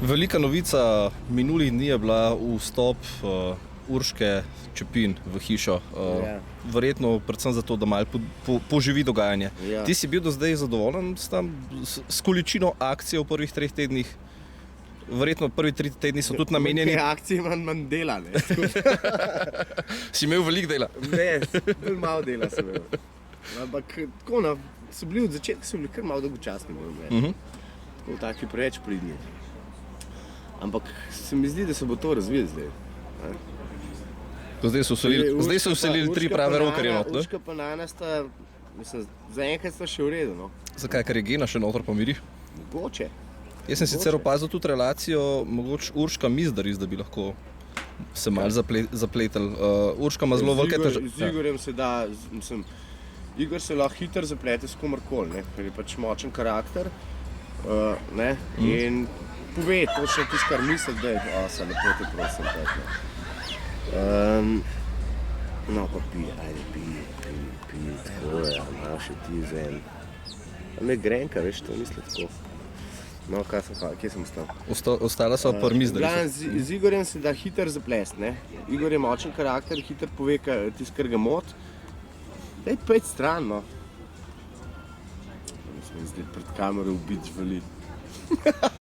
Velika novica minulih dni je bila vstop Urške Čepin v hišo. Verjetno predvsem zato, da malo poživi dogajanje. Ja. Ti si bil do zdaj zadovoljen s količino akcije v prvih 3 tednih? Verjetno prvi 3 tedni so tudi namenjeni. Te akcije manj dela, ne? Si imel veliko dela? Ne, bolj malo dela sem imel. Ampak tako, no, od začetka so bili kar malo dolgočasni. Tako taki preveč pridni. Ampak se mi zdi, da se bo to razvilo zdaj. Zdaj so vselili 3 prave rokerje not, ne? Urška pa Nana sta, mislim, zaenkrat sta še v redu, no. Zakaj, ker je Gena še noter pomiri? Mogoče. Jaz sem sicer opazil tudi relacijo, mogoče Urška Mizdariz, da bi lahko se malo zapletel. Urška ima zelo velike težave. Z Igorjem se da, mislim, Igor se lahko hitro zaplete s komarkoli, ne, ker je pač močen karakter, ne, in pove točno tisto, kar misli, da je, se lepo te prosim, tak, ne. No, pa pije, ajde, pije, tako je, malo še ti zen. Ne Grenka, veš, to misli tako. No, kje sem ostal? Ostala so pa Mizdariz. Z Igorjem se da hitro zaplest, ne. Igor je močen karakter, hitro pove tisto, kar ga moti. Daj pojdi stran, no. Ne smem zdaj pred kamero ubiti žvali.